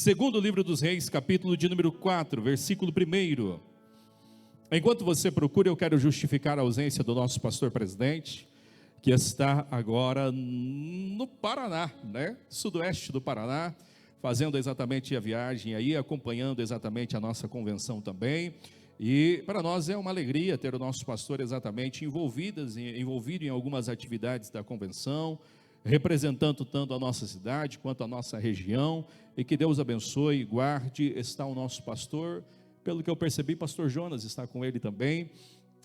Segundo livro dos Reis, capítulo de número 4, versículo 1. Enquanto você procura, eu quero justificar a ausência do nosso pastor presidente, que está agora no Paraná, sudoeste do Paraná, fazendo exatamente a viagem aí, acompanhando exatamente a nossa convenção também. E para nós é uma alegria ter o nosso pastor exatamente envolvido em algumas atividades da convenção, representando tanto a nossa cidade quanto a nossa região, e que Deus abençoe e guarde. Está o nosso pastor, pelo que eu percebi, pastor Jonas está com ele também,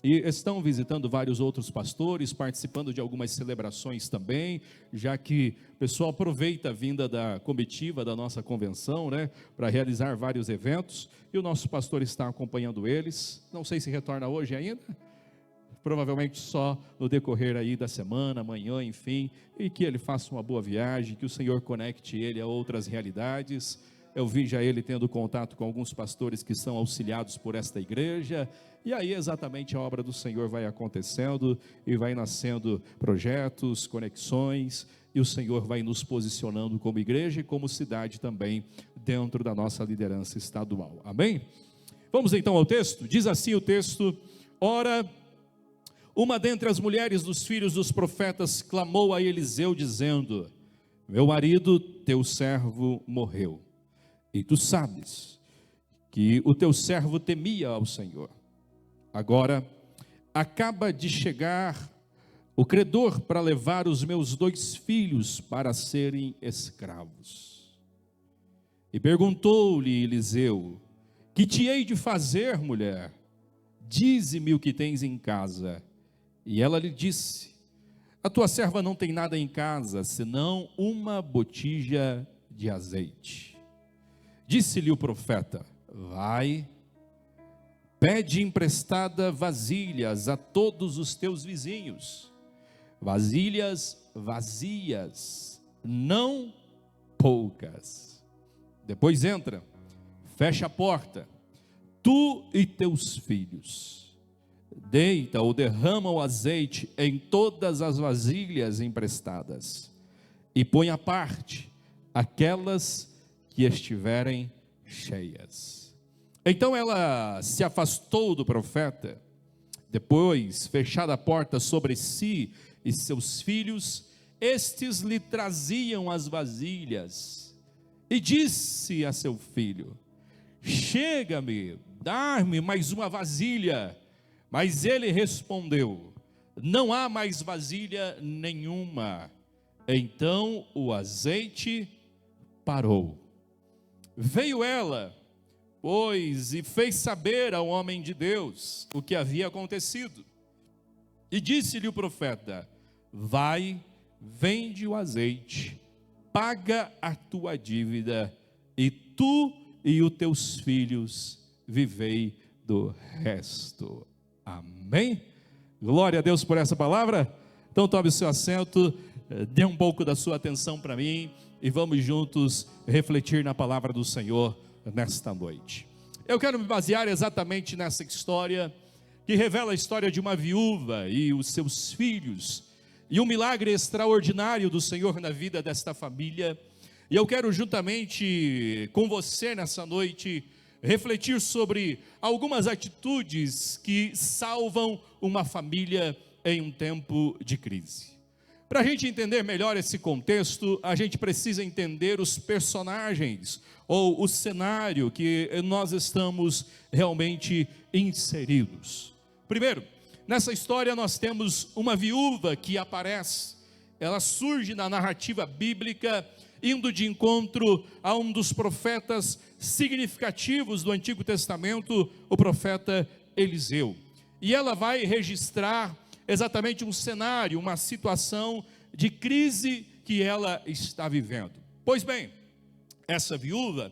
e estão visitando vários outros pastores, participando de algumas celebrações também, já que o pessoal aproveita a vinda da comitiva da nossa convenção, para realizar vários eventos, e o nosso pastor está acompanhando eles. Não sei se retorna hoje ainda, provavelmente só no decorrer aí da semana, amanhã, enfim, e que ele faça uma boa viagem, que o Senhor conecte ele a outras realidades. Eu vi já ele tendo contato com alguns pastores que são auxiliados por esta igreja, e aí exatamente a obra do Senhor vai acontecendo, e vai nascendo projetos, conexões, e o Senhor vai nos posicionando como igreja e como cidade também, dentro da nossa liderança estadual, amém? Vamos então ao texto. Diz assim o texto: ora, uma dentre as mulheres dos filhos dos profetas clamou a Eliseu dizendo: meu marido, teu servo, morreu, e tu sabes que o teu servo temia ao Senhor. Agora acaba de chegar o credor para levar os meus 2 filhos para serem escravos. E perguntou-lhe Eliseu: que te hei de fazer, mulher? Dize-me o que tens em casa. E ela lhe disse: a tua serva não tem nada em casa, senão uma botija de azeite. Disse-lhe o profeta: vai, pede emprestada vasilhas a todos os teus vizinhos, vasilhas vazias, não poucas. Depois entra, fecha a porta, tu e teus filhos. Deita ou derrama o azeite em todas as vasilhas emprestadas, e põe à parte aquelas que estiverem cheias. Então ela se afastou do profeta. Depois, fechada a porta sobre si e seus filhos, estes lhe traziam as vasilhas, e disse a seu filho: chega-me, dar-me mais uma vasilha. Mas ele respondeu: não há mais vasilha nenhuma. Então o azeite parou. Veio ela, pois, e fez saber ao homem de Deus o que havia acontecido. E disse-lhe o profeta: vai, vende o azeite, paga a tua dívida, e tu e os teus filhos vivei do resto. Amém? Glória a Deus por essa palavra. Então tome o seu assento, dê um pouco da sua atenção para mim, e vamos juntos refletir na palavra do Senhor nesta noite. Eu quero me basear exatamente nessa história, que revela a história de uma viúva e os seus filhos, e um milagre extraordinário do Senhor na vida desta família. E eu quero juntamente com você nessa noite refletir sobre algumas atitudes que salvam uma família em um tempo de crise. Para a gente entender melhor esse contexto, a gente precisa entender os personagens, ou o cenário que nós estamos realmente inseridos. Primeiro, nessa história nós temos uma viúva que aparece. Ela surge na narrativa bíblica, indo de encontro a um dos profetas significativos do Antigo Testamento, o profeta Eliseu. E ela vai registrar exatamente um cenário, uma situação de crise que ela está vivendo. Pois bem, essa viúva,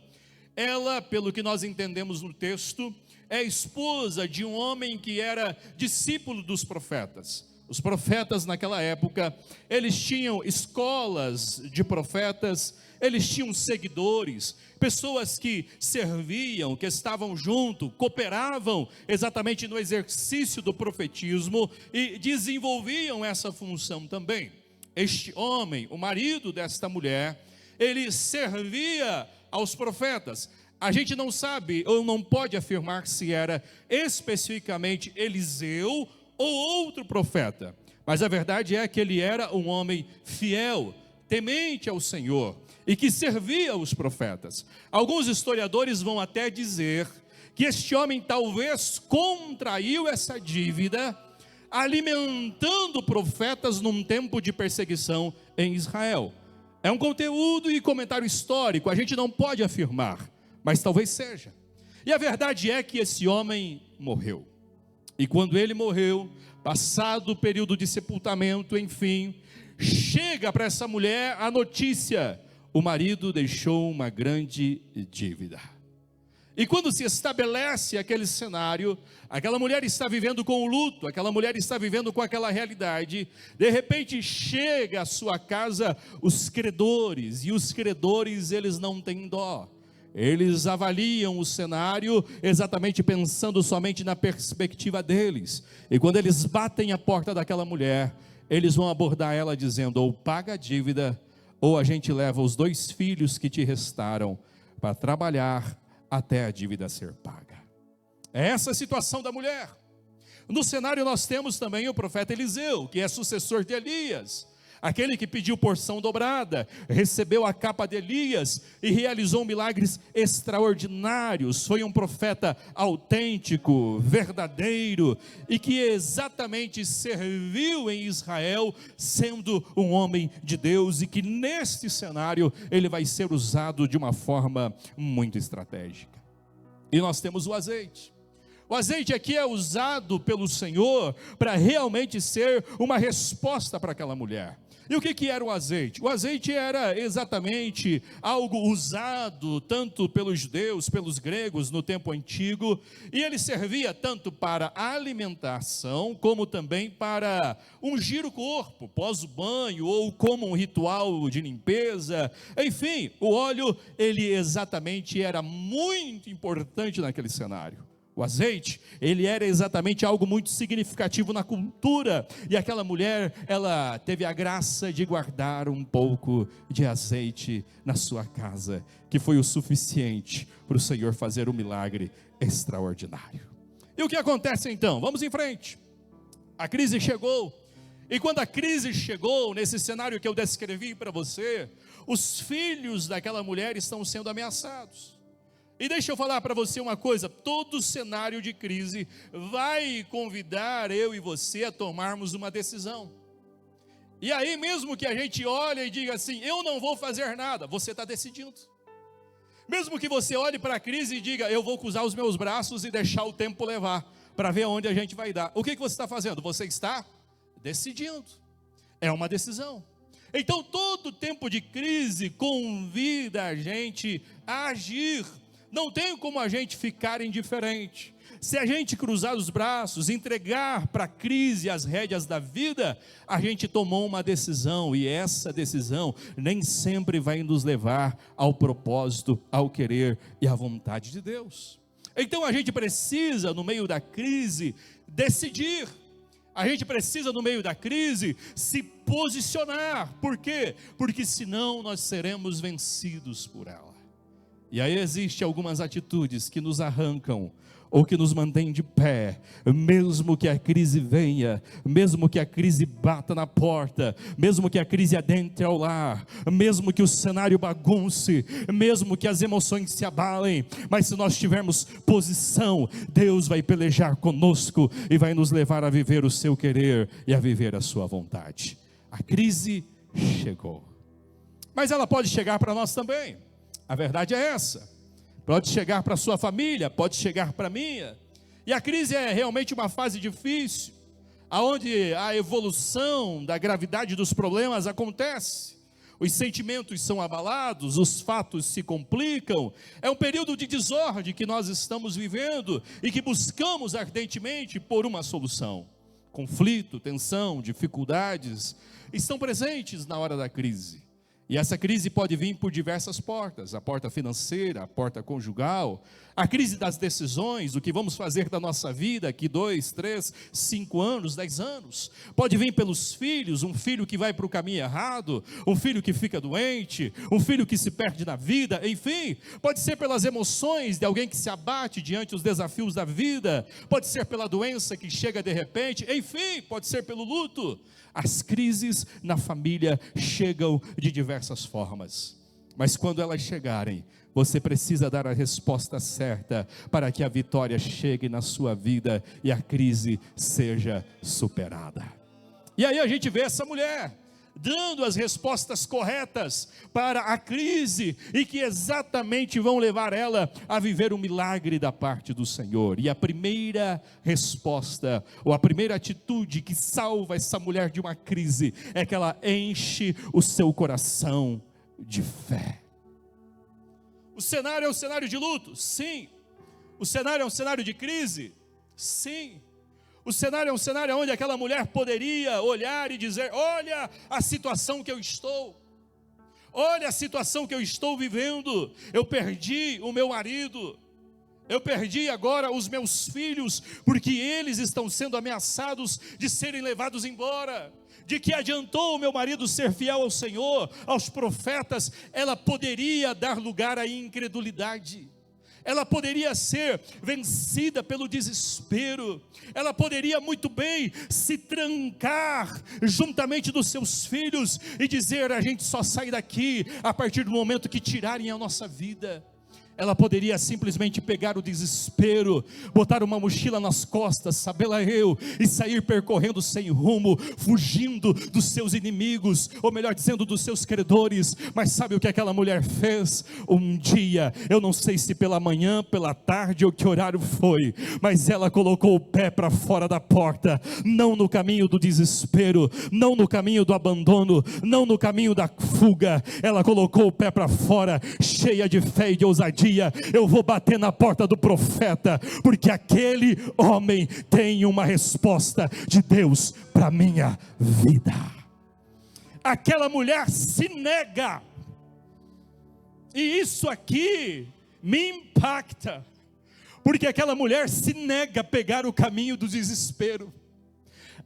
ela, pelo que nós entendemos no texto, é esposa de um homem que era discípulo dos profetas. Os profetas naquela época, eles tinham escolas de profetas, eles tinham seguidores, pessoas que serviam, que estavam junto, cooperavam exatamente no exercício do profetismo e desenvolviam essa função também. Este homem, o marido desta mulher, ele servia aos profetas. A gente não sabe ou não pode afirmar se era especificamente Eliseu ou outro profeta, mas a verdade é que ele era um homem fiel, temente ao Senhor e que servia os profetas. Alguns historiadores vão até dizer que este homem talvez contraiu essa dívida alimentando profetas num tempo de perseguição em Israel. É um conteúdo e comentário histórico, a gente não pode afirmar, mas talvez seja. E a verdade é que esse homem morreu. E quando ele morreu, passado o período de sepultamento, enfim, chega para essa mulher a notícia: o marido deixou uma grande dívida. E quando se estabelece aquele cenário, aquela mulher está vivendo com o luto, aquela mulher está vivendo com aquela realidade, de repente chega à sua casa os credores, e os credores eles não têm dó, eles avaliam o cenário exatamente pensando somente na perspectiva deles, e quando eles batem a porta daquela mulher, eles vão abordar ela dizendo: ou paga a dívida, ou a gente leva os 2 filhos que te restaram para trabalhar até a dívida ser paga. É essa a situação da mulher. No cenário nós temos também o profeta Eliseu, que é sucessor de Elias, aquele que pediu porção dobrada, recebeu a capa de Elias e realizou milagres extraordinários. Foi um profeta autêntico, verdadeiro, e que exatamente serviu em Israel, sendo um homem de Deus, e que neste cenário ele vai ser usado de uma forma muito estratégica. E nós temos o azeite. O azeite aqui é usado pelo Senhor para realmente ser uma resposta para aquela mulher. E o que era o azeite? O azeite era exatamente algo usado tanto pelos judeus, pelos gregos no tempo antigo, e ele servia tanto para alimentação, como também para ungir o corpo, pós o banho, ou como um ritual de limpeza. Enfim, o óleo, ele exatamente era muito importante naquele cenário. O azeite, ele era exatamente algo muito significativo na cultura, e aquela mulher, ela teve a graça de guardar um pouco de azeite na sua casa, que foi o suficiente para o Senhor fazer um milagre extraordinário. E o que acontece então? Vamos em frente. A crise chegou, e quando a crise chegou, nesse cenário que eu descrevi para você, os filhos daquela mulher estão sendo ameaçados. E deixa eu falar para você uma coisa: todo cenário de crise vai convidar eu e você a tomarmos uma decisão. E aí, mesmo que a gente olhe e diga assim: eu não vou fazer nada, você está decidindo. Mesmo que você olhe para a crise e diga: eu vou cruzar os meus braços e deixar o tempo levar, para ver aonde a gente vai dar. O que você está fazendo? Você está decidindo. É uma decisão. Então, todo tempo de crise convida a gente a agir. Não tem como a gente ficar indiferente. Se a gente cruzar os braços, entregar para a crise as rédeas da vida, a gente tomou uma decisão, e essa decisão nem sempre vai nos levar ao propósito, ao querer e à vontade de Deus. Então a gente precisa, no meio da crise, decidir. A gente precisa, no meio da crise, se posicionar. Por quê? Porque senão nós seremos vencidos por ela. E aí existem algumas atitudes que nos arrancam, ou que nos mantêm de pé, mesmo que a crise venha, mesmo que a crise bata na porta, mesmo que a crise adentre ao lar, mesmo que o cenário bagunce, mesmo que as emoções se abalem, mas se nós tivermos posição, Deus vai pelejar conosco, e vai nos levar a viver o seu querer, e a viver a sua vontade. A crise chegou, mas ela pode chegar para nós também. A verdade é essa. Pode chegar para a sua família, pode chegar para a minha. E a crise é realmente uma fase difícil, aonde a evolução da gravidade dos problemas acontece. Os sentimentos são abalados, os fatos se complicam. É um período de desordem que nós estamos vivendo e que buscamos ardentemente por uma solução. Conflito, tensão, dificuldades estão presentes na hora da crise. E essa crise pode vir por diversas portas: a porta financeira, a porta conjugal, a crise das decisões, do que vamos fazer da nossa vida aqui 2, 3, 5 anos, 10 anos. Pode vir pelos filhos, um filho que vai para o caminho errado, um filho que fica doente, um filho que se perde na vida, enfim. Pode ser pelas emoções de alguém que se abate diante dos desafios da vida, pode ser pela doença que chega de repente, enfim, pode ser pelo luto. As crises na família chegam de diversas formas, mas quando elas chegarem, você precisa dar a resposta certa para que a vitória chegue na sua vida e a crise seja superada. E aí a gente vê essa mulher dando as respostas corretas para a crise e que exatamente vão levar ela a viver um milagre da parte do Senhor. E a primeira resposta, ou a primeira atitude que salva essa mulher de uma crise, é que ela enche o seu coração de fé. O cenário é um cenário de luto? Sim. O cenário é um cenário de crise? Sim. O cenário é um cenário onde aquela mulher poderia olhar e dizer: olha a situação que eu estou, olha a situação que eu estou vivendo, eu perdi o meu marido, eu perdi agora os meus filhos, porque eles estão sendo ameaçados de serem levados embora. De que adiantou o meu marido ser fiel ao Senhor, aos profetas? Ela poderia dar lugar à incredulidade. Ela poderia ser vencida pelo desespero, ela poderia muito bem se trancar juntamente dos seus filhos e dizer: a gente só sai daqui a partir do momento que tirarem a nossa vida. Ela poderia simplesmente pegar o desespero, botar uma mochila nas costas, saber lá eu, e sair percorrendo sem rumo, fugindo dos seus inimigos, ou melhor dizendo, dos seus credores. Mas sabe o que aquela mulher fez? Um dia, eu não sei se pela manhã, pela tarde ou que horário foi, mas ela colocou o pé para fora da porta, não no caminho do desespero, não no caminho do abandono, não no caminho da fuga. Ela colocou o pé para fora, cheia de fé e de ousadia. Eu vou bater na porta do profeta, porque aquele homem tem uma resposta de Deus para a minha vida. Aquela mulher se nega, e isso aqui me impacta, porque aquela mulher se nega a pegar o caminho do desespero.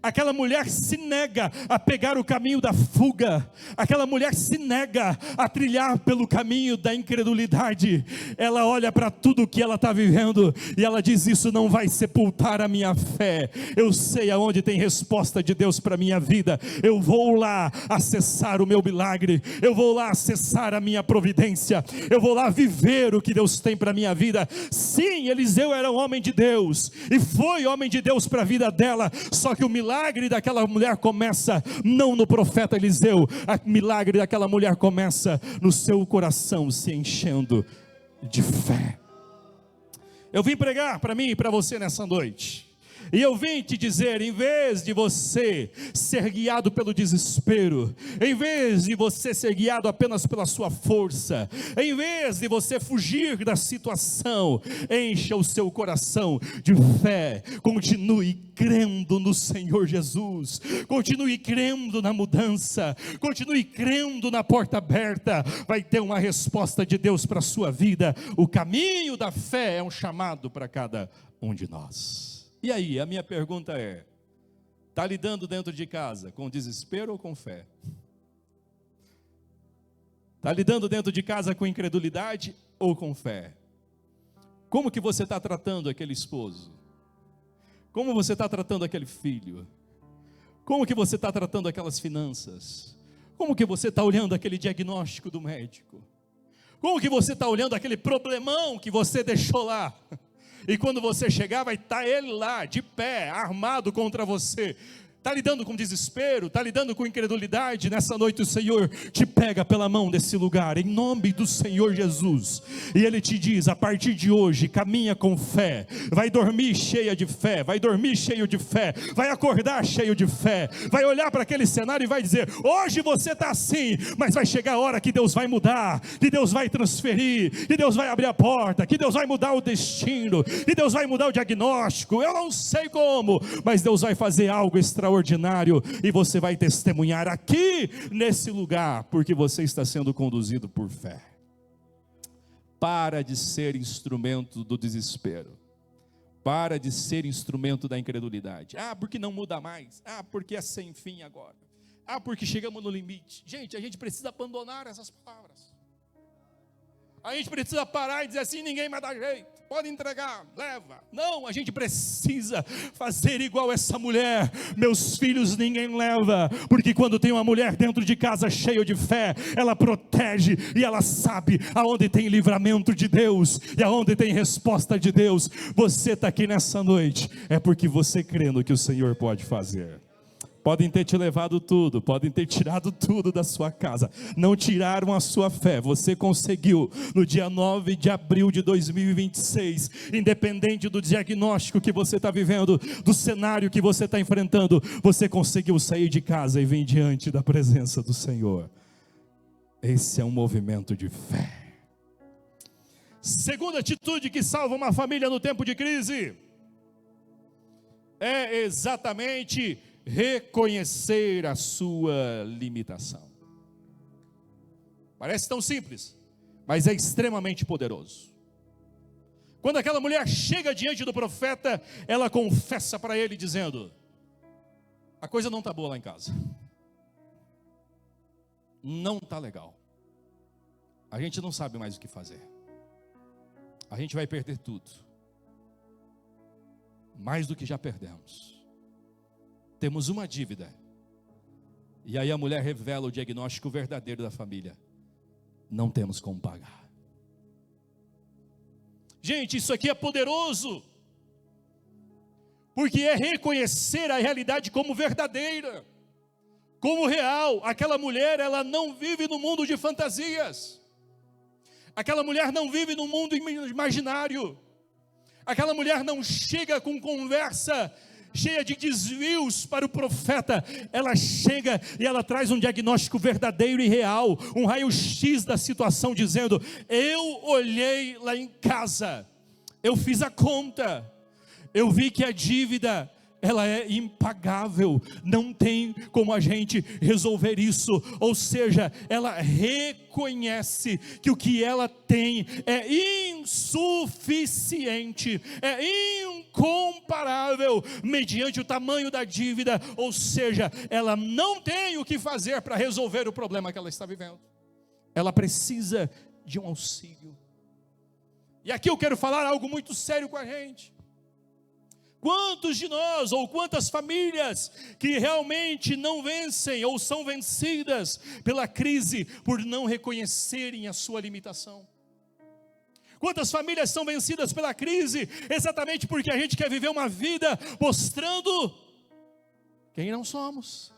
Aquela mulher se nega a pegar o caminho da fuga. Aquela mulher se nega a trilhar pelo caminho da incredulidade. Ela olha para tudo que ela está vivendo e ela diz: isso não vai sepultar a minha fé. Eu sei aonde tem resposta de Deus para a minha vida. Eu vou lá acessar o meu milagre. Eu vou lá acessar a minha providência. Eu vou lá viver o que Deus tem para a minha vida. Sim, Eliseu era um homem de Deus e foi homem de Deus para a vida dela. Só que o milagre daquela mulher começa não no profeta Eliseu. O milagre daquela mulher começa no seu coração se enchendo de fé. Eu vim pregar para mim e para você nessa noite, e eu vim te dizer: em vez de você ser guiado pelo desespero, em vez de você ser guiado apenas pela sua força, em vez de você fugir da situação, encha o seu coração de fé. Continue crendo no Senhor Jesus, continue crendo na mudança, continue crendo na porta aberta. Vai ter uma resposta de Deus para a sua vida. O caminho da fé é um chamado para cada um de nós. E aí, a minha pergunta é: está lidando dentro de casa com desespero ou com fé? Está lidando dentro de casa com incredulidade ou com fé? Como que você está tratando aquele esposo? Como você está tratando aquele filho? Como que você está tratando aquelas finanças? Como que você está olhando aquele diagnóstico do médico? Como que você está olhando aquele problemão que você deixou lá? E quando você chegar, vai estar ele lá, de pé, armado contra você. Está lidando com desespero, está lidando com incredulidade? Nessa noite o Senhor te pega pela mão desse lugar, em nome do Senhor Jesus, e Ele te diz: a partir de hoje, caminha com fé, vai dormir cheia de fé, vai dormir cheio de fé, vai acordar cheio de fé, vai olhar para aquele cenário e vai dizer: hoje você está assim, mas vai chegar a hora que Deus vai mudar, que Deus vai transferir, que Deus vai abrir a porta, que Deus vai mudar o destino, que Deus vai mudar o diagnóstico. Eu não sei como, mas Deus vai fazer algo extraordinário extraordinário, e você vai testemunhar aqui nesse lugar, porque você está sendo conduzido por fé. Para de ser instrumento do desespero. Para de ser instrumento da incredulidade. Ah, porque não muda mais. Ah, porque é sem fim agora. Ah, porque chegamos no limite. Gente, a gente precisa abandonar essas palavras. A gente precisa parar e dizer assim: ninguém mais dá jeito, pode entregar, leva. Não, a gente precisa fazer igual essa mulher. Meus filhos ninguém leva, porque quando tem uma mulher dentro de casa cheia de fé, ela protege e ela sabe aonde tem livramento de Deus e aonde tem resposta de Deus. Você está aqui nessa noite, é porque você crê no que o Senhor pode fazer. Podem ter te levado tudo, podem ter tirado tudo da sua casa, não tiraram a sua fé. Você conseguiu no dia 9 de abril de 2026, independente do diagnóstico que você está vivendo, do cenário que você está enfrentando, você conseguiu sair de casa e vir diante da presença do Senhor. Esse é um movimento de fé. Segunda atitude que salva uma família no tempo de crise é exatamente reconhecer a sua limitação. Parece tão simples, mas é extremamente poderoso. Quando aquela mulher chega diante do profeta, ela confessa para ele dizendo: a coisa não está boa lá em casa, não está legal, a gente não sabe mais o que fazer, a gente vai perder tudo, mais do que já perdemos. Temos uma dívida. E aí a mulher revela o diagnóstico verdadeiro da família: não temos como pagar. Gente, isso aqui é poderoso, porque é reconhecer a realidade como verdadeira, como real. Aquela mulher, ela não vive no mundo de fantasias. Aquela mulher não vive no mundo imaginário. Aquela mulher não chega com conversa cheia de desvios para o profeta. Ela chega e ela traz um diagnóstico verdadeiro e real, um raio-x da situação, dizendo: eu olhei lá em casa, eu fiz a conta, eu vi que a dívida, ela é impagável, não tem como a gente resolver isso. Ou seja, ela reconhece que o que ela tem é insuficiente, é incomparável mediante o tamanho da dívida. Ou seja, ela não tem o que fazer para resolver o problema que ela está vivendo. Ela precisa de um auxílio. E aqui eu quero falar algo muito sério com a gente. Quantos de nós, ou quantas famílias que realmente não vencem ou são vencidas pela crise por não reconhecerem a sua limitação? Quantas famílias são vencidas pela crise exatamente porque a gente quer viver uma vida mostrando quem não somos?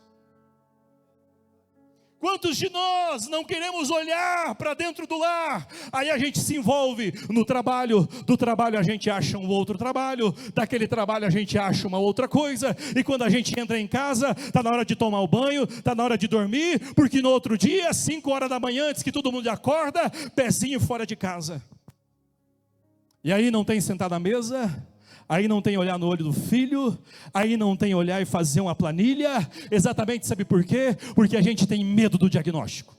Quantos de nós não queremos olhar para dentro do lar? Aí a gente se envolve no trabalho, do trabalho a gente acha um outro trabalho, daquele trabalho a gente acha uma outra coisa, e quando a gente entra em casa, está na hora de tomar o banho, está na hora de dormir, porque no outro dia, 5 horas da manhã, antes que todo mundo acorda, pezinho fora de casa. E aí não tem sentar na mesa, aí não tem olhar no olho do filho, aí não tem olhar e fazer uma planilha. Exatamente, sabe por quê? Porque a gente tem medo do diagnóstico.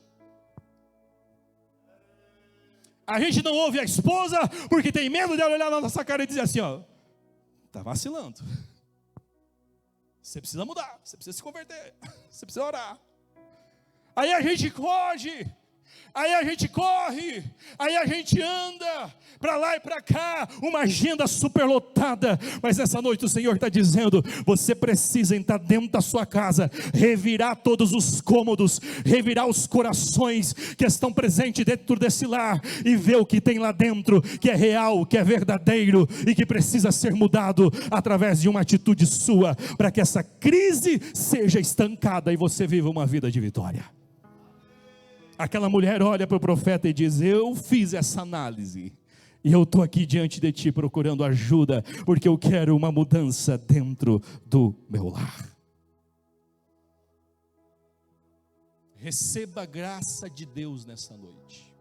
A gente não ouve a esposa porque tem medo dela olhar na nossa cara e dizer assim: ó, está vacilando, você precisa mudar, você precisa se converter, você precisa orar. Aí a gente foge, aí a gente corre, aí a gente anda para lá e para cá, uma agenda superlotada. Mas essa noite o Senhor está dizendo: você precisa entrar dentro da sua casa, revirar todos os cômodos, revirar os corações que estão presentes dentro desse lar, e ver o que tem lá dentro, que é real, que é verdadeiro, e que precisa ser mudado através de uma atitude sua, para que essa crise seja estancada e você viva uma vida de vitória. Aquela mulher olha para o profeta e diz: eu fiz essa análise, e eu estou aqui diante de ti procurando ajuda, porque eu quero uma mudança dentro do meu lar. Receba a graça de Deus nessa noite.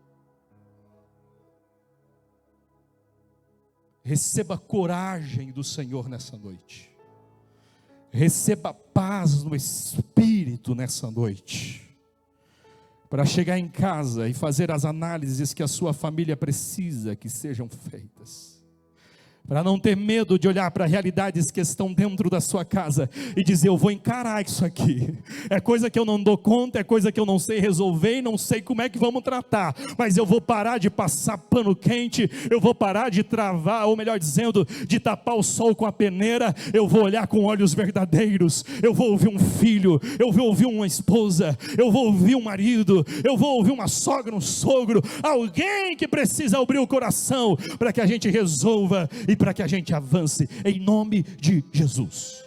Receba a coragem do Senhor nessa noite. Receba paz no Espírito nessa noite, para chegar em casa e fazer as análises que a sua família precisa que sejam feitas, para não ter medo de olhar para realidades que estão dentro da sua casa e dizer: eu vou encarar isso aqui, é coisa que eu não dou conta, é coisa que eu não sei resolver e não sei como é que vamos tratar, mas eu vou parar de passar pano quente, eu vou parar de travar, ou melhor dizendo, de tapar o sol com a peneira, eu vou olhar com olhos verdadeiros, eu vou ouvir um filho, eu vou ouvir uma esposa, eu vou ouvir um marido, eu vou ouvir uma sogra, um sogro, alguém que precisa abrir o coração, para que a gente resolva e para que a gente avance, em nome de Jesus.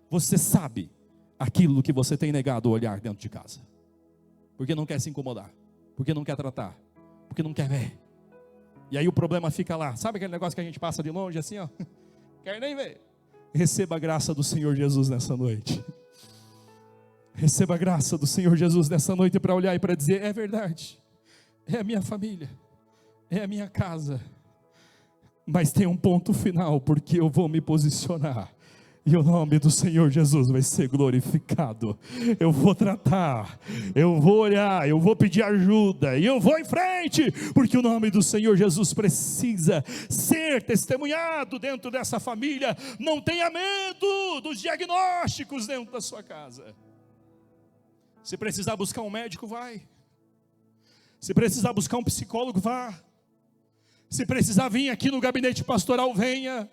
Você sabe aquilo que você tem negado o olhar dentro de casa, porque não quer se incomodar, porque não quer tratar, porque não quer ver, e aí o problema fica lá. Sabe aquele negócio que a gente passa de longe assim, ó, quer nem ver? Receba a graça do Senhor Jesus nessa noite, receba a graça do Senhor Jesus nessa noite, para olhar e para dizer: é verdade, é a minha família, é a minha casa, mas tem um ponto final, porque eu vou me posicionar, e o nome do Senhor Jesus vai ser glorificado. Eu vou tratar, eu vou olhar, eu vou pedir ajuda, e eu vou em frente, porque o nome do Senhor Jesus precisa ser testemunhado dentro dessa família. Não tenha medo dos diagnósticos dentro da sua casa. Se precisar buscar um médico, vai. Se precisar buscar um psicólogo, vá. Se precisar vir aqui no gabinete pastoral, venha.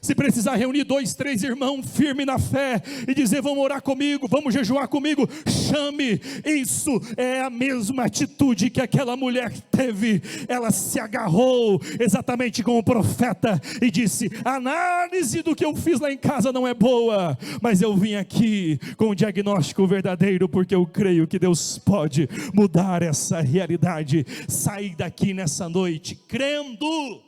Se precisar reunir 2, 3 irmãos firme na fé e dizer: vamos orar comigo, vamos jejuar comigo, chame. Isso é a mesma atitude que aquela mulher teve. Ela se agarrou exatamente com o profeta e disse: a análise do que eu fiz lá em casa não é boa, mas eu vim aqui com o diagnóstico verdadeiro, porque eu creio que Deus pode mudar essa realidade. Sair daqui nessa noite crendo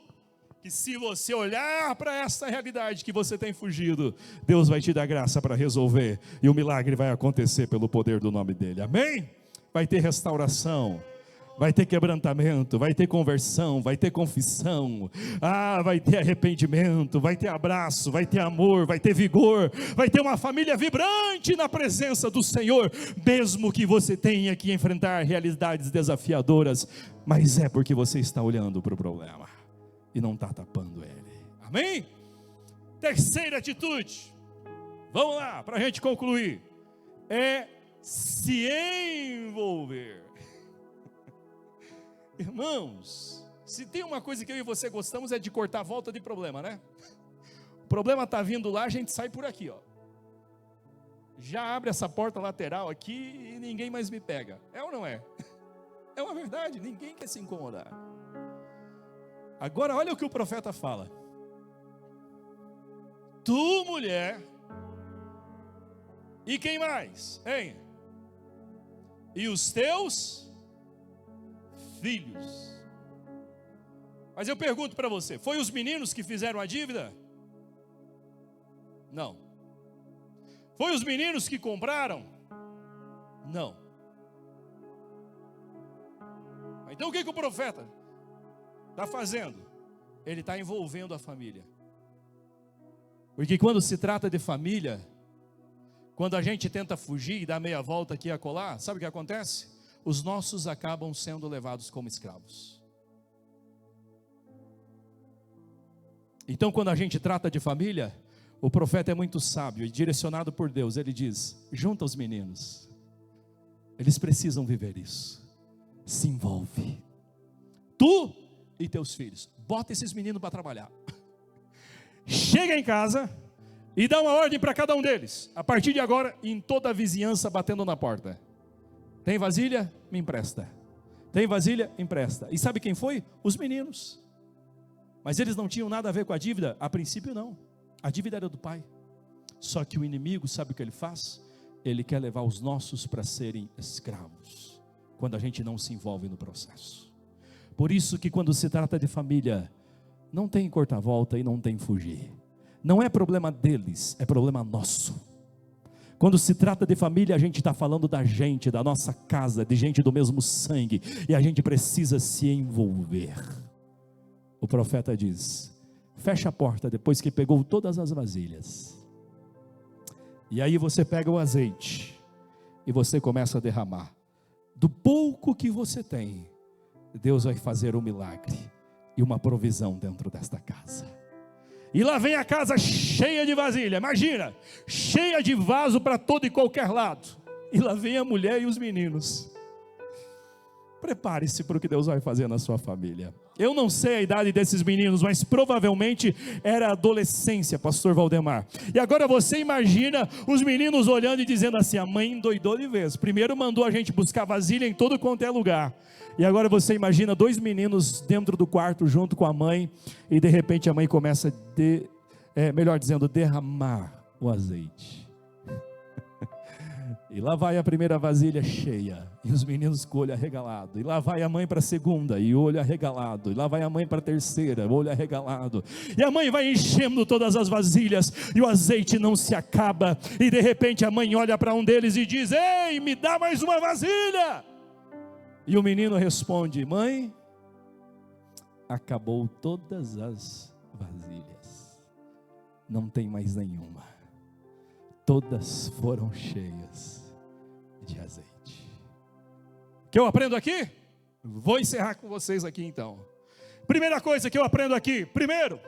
que, se você olhar para essa realidade que você tem fugido, Deus vai te dar graça para resolver, e o milagre vai acontecer pelo poder do nome dele. Amém? Vai ter restauração, vai ter quebrantamento, vai ter conversão, vai ter confissão, vai ter arrependimento, vai ter abraço, vai ter amor, vai ter vigor, vai ter uma família vibrante na presença do Senhor, mesmo que você tenha que enfrentar realidades desafiadoras, mas é porque você está olhando para o problema e não está tapando ele. Amém? Terceira atitude, vamos lá, para a gente concluir, é se envolver. Irmãos, se tem uma coisa que eu e você gostamos, é de cortar a volta de problema, né? O problema está vindo lá, a gente sai por aqui, ó. Já abre essa porta lateral aqui e ninguém mais me pega. É ou não é? É uma verdade, ninguém quer se incomodar. Agora olha o que o profeta fala: tu, mulher, e quem mais? Hein? E os teus filhos. Mas eu pergunto para você: foi os meninos que fizeram a dívida? Não. Foi os meninos que compraram? Não. Então o que o profeta está fazendo? Ele está envolvendo a família. Porque quando se trata de família, quando a gente tenta fugir e dar meia volta aqui e acolá, sabe o que acontece? Os nossos acabam sendo levados como escravos. Então, quando a gente trata de família, o profeta é muito sábio e direcionado por Deus. Ele diz: junta os meninos, eles precisam viver isso. Se envolve, tu e teus filhos, bota esses meninos para trabalhar. Chega em casa e dá uma ordem para cada um deles, a partir de agora, em toda a vizinhança, batendo na porta: tem vasilha? Me empresta. Tem vasilha? Empresta. E sabe quem foi? Os meninos. Mas eles não tinham nada a ver com a dívida? A princípio não, a dívida era do pai. Só que o inimigo, sabe o que ele faz? Ele quer levar os nossos para serem escravos, quando a gente não se envolve no processo. Por isso que quando se trata de família, não tem corta-volta e não tem fugir. Não é problema deles, é problema nosso. Quando se trata de família, a gente está falando da gente, da nossa casa, de gente do mesmo sangue, e a gente precisa se envolver. O profeta diz: fecha a porta depois que pegou todas as vasilhas. E aí você pega o azeite e você começa a derramar. Do pouco que você tem, Deus vai fazer um milagre e uma provisão dentro desta casa. E lá vem a casa cheia de vasilha, imagina, cheia de vaso para todo e qualquer lado. E lá vem a mulher e os meninos. Prepare-se para o que Deus vai fazer na sua família. Eu não sei a idade desses meninos, mas provavelmente era adolescência, pastor Valdemar. E agora você imagina os meninos olhando e dizendo assim: a mãe endoidou de vez. Primeiro mandou a gente buscar vasilha em todo quanto é lugar. E agora você imagina 2 meninos dentro do quarto junto com a mãe. E de repente a mãe começa a derramar o azeite. E lá vai a primeira vasilha cheia, e os meninos com o olho arregalado. E lá vai a mãe para a segunda, e o olho arregalado. E lá vai a mãe para a terceira, o olho arregalado. E a mãe vai enchendo todas as vasilhas, e o azeite não se acaba. E de repente a mãe olha para um deles e diz: ei, me dá mais uma vasilha. E o menino responde: mãe, acabou todas as vasilhas, não tem mais nenhuma, todas foram cheias de azeite. O que eu aprendo aqui? Vou encerrar com vocês aqui então. Primeira coisa que eu aprendo aqui: primeiro,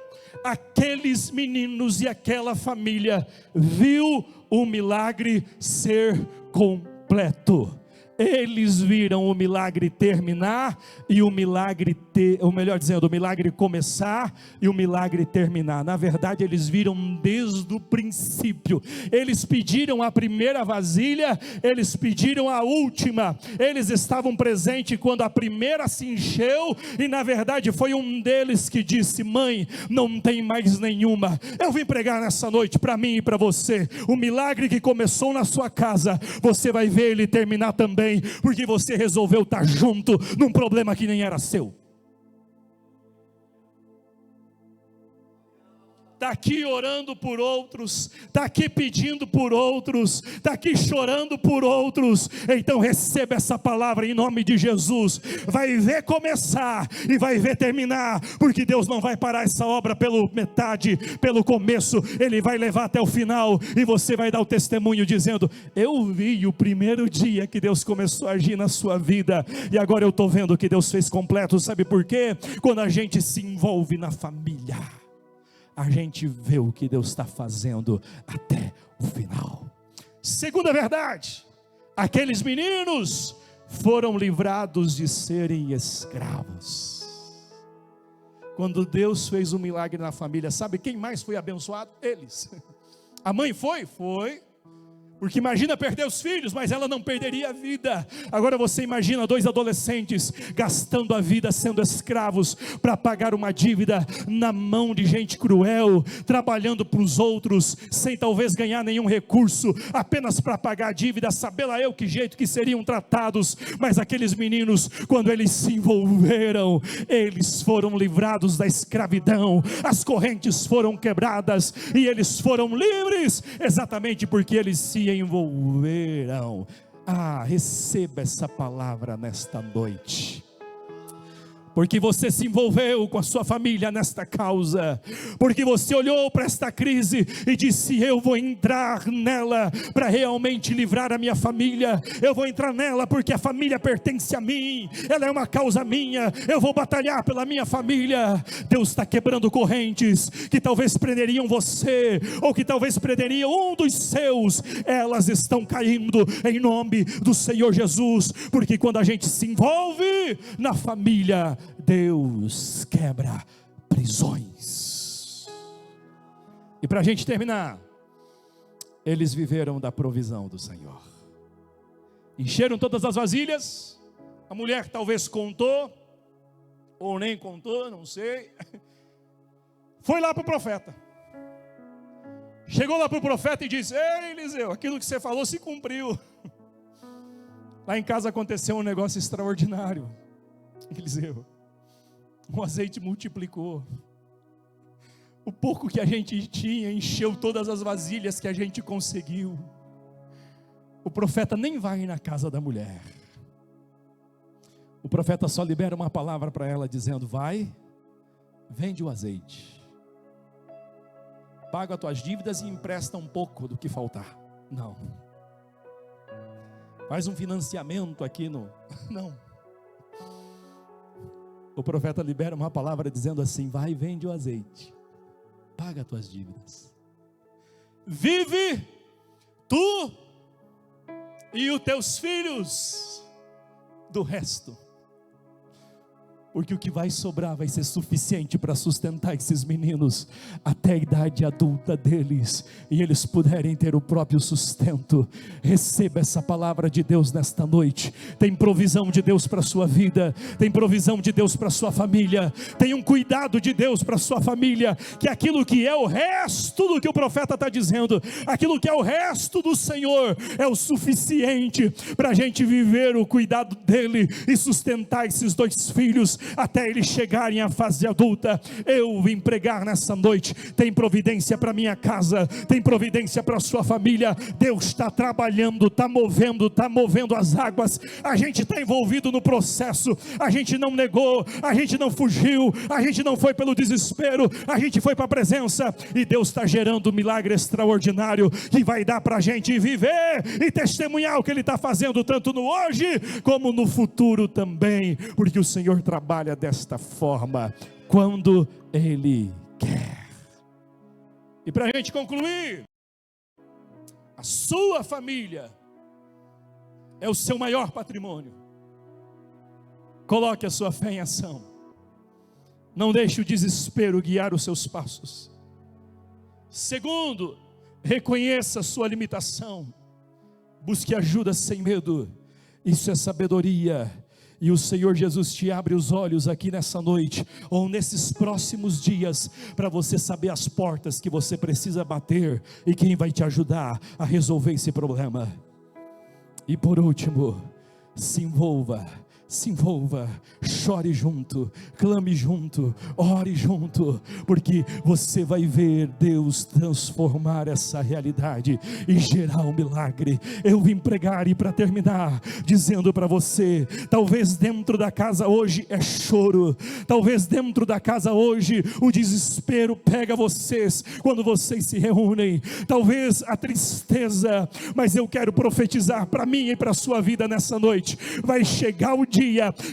aqueles meninos e aquela família viu o milagre ser completo. Eles viram o milagre terminar e o milagre o milagre começar e o milagre terminar. Na verdade, eles viram desde o princípio. Eles pediram a primeira vasilha, eles pediram a última. Eles estavam presentes quando a primeira se encheu, e na verdade foi um deles que disse: mãe, não tem mais nenhuma. Eu vim pregar nessa noite para mim e para você. O milagre que começou na sua casa, você vai ver ele terminar também, porque você resolveu estar junto num problema que nem era seu. Está aqui orando por outros, está aqui pedindo por outros, está aqui chorando por outros. Então receba essa palavra em nome de Jesus. Vai ver começar e vai ver terminar, porque Deus não vai parar essa obra pelo metade, pelo começo. Ele vai levar até o final, e você vai dar o testemunho dizendo: eu vi o primeiro dia que Deus começou a agir na sua vida, e agora eu estou vendo que Deus fez completo. Sabe por quê? Quando a gente se envolve na família, a gente vê o que Deus está fazendo até o final. Segunda verdade: aqueles meninos foram livrados de serem escravos. Quando Deus fez um milagre na família, sabe quem mais foi abençoado? Eles. A mãe foi, porque imagina perder os filhos, mas ela não perderia a vida. Agora você imagina 2 adolescentes gastando a vida sendo escravos para pagar uma dívida na mão de gente cruel, trabalhando para os outros, sem talvez ganhar nenhum recurso, apenas para pagar a dívida, sabe lá eu que jeito que seriam tratados. Mas aqueles meninos, quando eles se envolveram, eles foram livrados da escravidão, as correntes foram quebradas, e eles foram livres, exatamente porque eles se envolveram. Receba essa palavra nesta noite, porque você se envolveu com a sua família nesta causa, porque você olhou para esta crise e disse: eu vou entrar nela para realmente livrar a minha família. Eu vou entrar nela porque a família pertence a mim, ela é uma causa minha, eu vou batalhar pela minha família. Deus está quebrando correntes que talvez prenderiam você, ou que talvez prenderiam um dos seus. Elas estão caindo em nome do Senhor Jesus, porque quando a gente se envolve na família, Deus quebra prisões. E para a gente terminar, eles viveram da provisão do Senhor. Encheram todas as vasilhas. A mulher talvez contou, ou nem contou, não sei. Foi lá para o profeta. Chegou lá para o profeta e disse: ei, Eliseu, aquilo que você falou se cumpriu. Lá em casa aconteceu um negócio extraordinário, Eliseu. O azeite multiplicou. O pouco que a gente tinha encheu todas as vasilhas que a gente conseguiu. O profeta nem vai na casa da mulher. O profeta só libera uma palavra para ela dizendo: vai, vende o azeite, paga as tuas dívidas e empresta um pouco do que faltar. Não. Faz um financiamento aqui no... Não. O profeta libera uma palavra dizendo assim: vai e vende o azeite, paga as tuas dívidas, vive tu e os teus filhos do resto, porque o que vai sobrar vai ser suficiente para sustentar esses meninos até a idade adulta deles, e eles puderem ter o próprio sustento. Receba essa palavra de Deus nesta noite. Tem provisão de Deus para a sua vida, tem provisão de Deus para a sua família, tem um cuidado de Deus para a sua família, que aquilo que é o resto do que o profeta está dizendo, aquilo que é o resto do Senhor, é o suficiente para a gente viver o cuidado dele e sustentar esses dois filhos até eles chegarem à fase adulta. Eu vim pregar nessa noite: tem providência para minha casa, tem providência para a sua família. Deus está trabalhando, está movendo as águas. A gente está envolvido no processo, a gente não negou, a gente não fugiu, a gente não foi pelo desespero, a gente foi para a presença, e Deus está gerando um milagre extraordinário, que vai dar para a gente viver e testemunhar o que Ele está fazendo, tanto no hoje, como no futuro também, porque o Senhor trabalha desta forma, quando Ele quer. E para a gente concluir, a sua família é o seu maior patrimônio. Coloque a sua fé em ação, não deixe o desespero guiar os seus passos. Segundo, reconheça a sua limitação, busque ajuda sem medo. Isso é sabedoria. E o Senhor Jesus te abre os olhos aqui nessa noite, ou nesses próximos dias, para você saber as portas que você precisa bater, e quem vai te ajudar a resolver esse problema. E por último, se envolva, chore junto, clame junto, ore junto, porque você vai ver Deus transformar essa realidade e gerar um milagre. Eu vim pregar, e para terminar, dizendo para você: talvez dentro da casa hoje é choro, talvez dentro da casa hoje o desespero pega vocês quando vocês se reúnem, talvez a tristeza, mas eu quero profetizar para mim e para a sua vida nessa noite: vai chegar o dia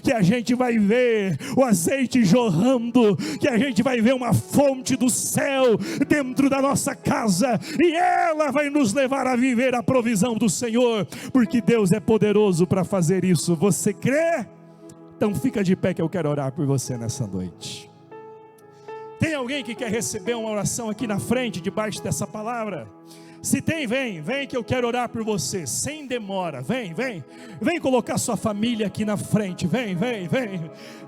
que a gente vai ver o azeite jorrando, que a gente vai ver uma fonte do céu dentro da nossa casa, e ela vai nos levar a viver a provisão do Senhor, porque Deus é poderoso para fazer isso. Você crê? Então fica de pé, que eu quero orar por você nessa noite. Tem alguém que quer receber uma oração aqui na frente, debaixo dessa palavra? Se tem, vem que eu quero orar por você, sem demora. Vem colocar sua família aqui na frente, vem.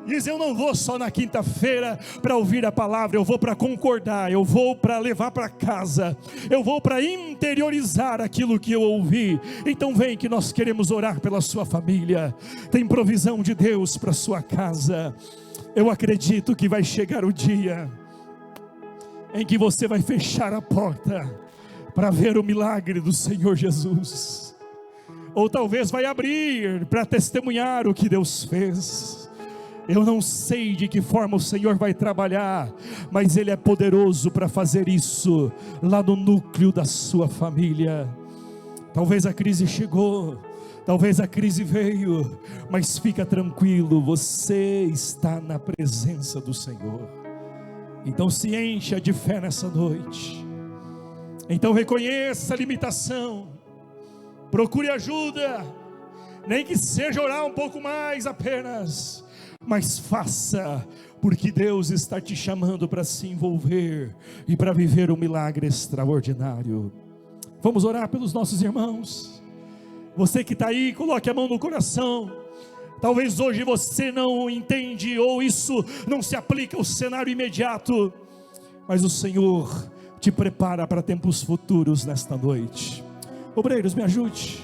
Diz: eu não vou só na quinta-feira para ouvir a palavra, eu vou para concordar, eu vou para levar para casa, eu vou para interiorizar aquilo que eu ouvi. Então vem, que nós queremos orar pela sua família. Tem provisão de Deus para sua casa. Eu acredito que vai chegar o dia em que você vai fechar a porta para ver o milagre do Senhor Jesus, ou talvez vai abrir para testemunhar o que Deus fez. Eu não sei de que forma o Senhor vai trabalhar, mas Ele é poderoso para fazer isso lá no núcleo da sua família. Talvez a crise chegou, talvez a crise veio, mas fica tranquilo, você está na presença do Senhor. Então se encha de fé nessa noite. Então reconheça a limitação, procure ajuda, nem que seja orar um pouco mais apenas, mas faça, porque Deus está te chamando para se envolver e para viver um milagre extraordinário. Vamos orar pelos nossos irmãos. Você que está aí, coloque a mão no coração. Talvez hoje você não entende, ou isso não se aplica ao cenário imediato, mas o Senhor te prepara para tempos futuros nesta noite. Obreiros, me ajude.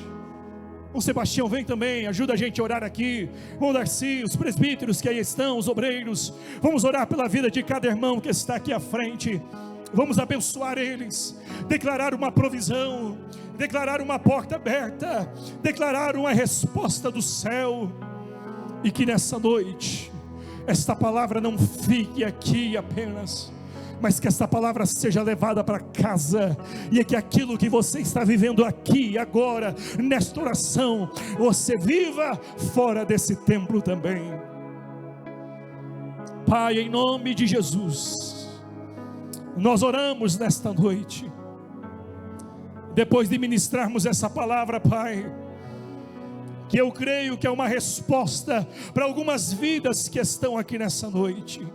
O Sebastião vem também, ajuda a gente a orar aqui. O Darcy, os presbíteros que aí estão, os obreiros. Vamos orar pela vida de cada irmão que está aqui à frente. Vamos abençoar eles, declarar uma provisão, declarar uma porta aberta, declarar uma resposta do céu. E que nessa noite esta palavra não fique aqui apenas, mas que esta palavra seja levada para casa, e que aquilo que você está vivendo aqui, agora, nesta oração, você viva fora desse templo também. Pai, em nome de Jesus, nós oramos nesta noite, depois de ministrarmos essa palavra, Pai, que eu creio que é uma resposta para algumas vidas que estão aqui nessa noite.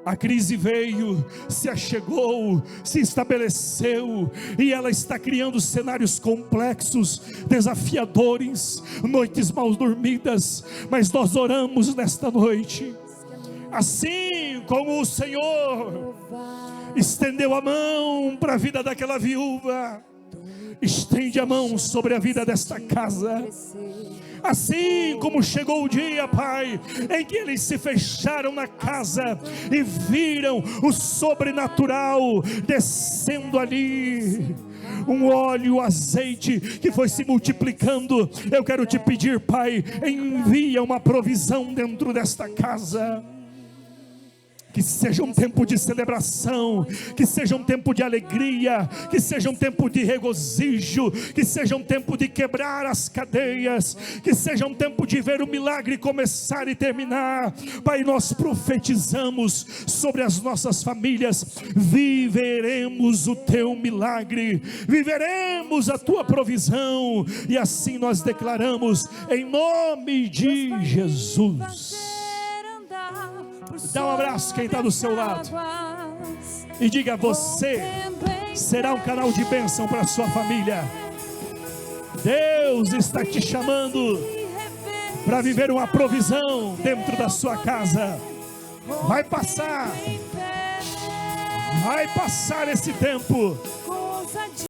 A crise veio, se achegou, se estabeleceu, e ela está criando cenários complexos, desafiadores, noites mal dormidas, mas nós oramos nesta noite, assim como o Senhor estendeu a mão para a vida daquela viúva, estende a mão sobre a vida desta casa. Assim como chegou o dia, Pai, em que eles se fecharam na casa e viram o sobrenatural descendo ali, um óleo, azeite que foi se multiplicando. Eu quero te pedir, Pai, envia uma provisão dentro desta casa. Que seja um tempo de celebração, que seja um tempo de alegria, que seja um tempo de regozijo, que seja um tempo de quebrar as cadeias, que seja um tempo de ver o milagre começar e terminar. Pai, nós profetizamos sobre as nossas famílias: viveremos o teu milagre, viveremos a tua provisão, e assim nós declaramos em nome de Jesus. Dá um abraço quem está do seu lado e diga: você será um canal de bênção para a sua família. Deus está te chamando para viver uma provisão dentro da sua casa. Vai passar esse tempo.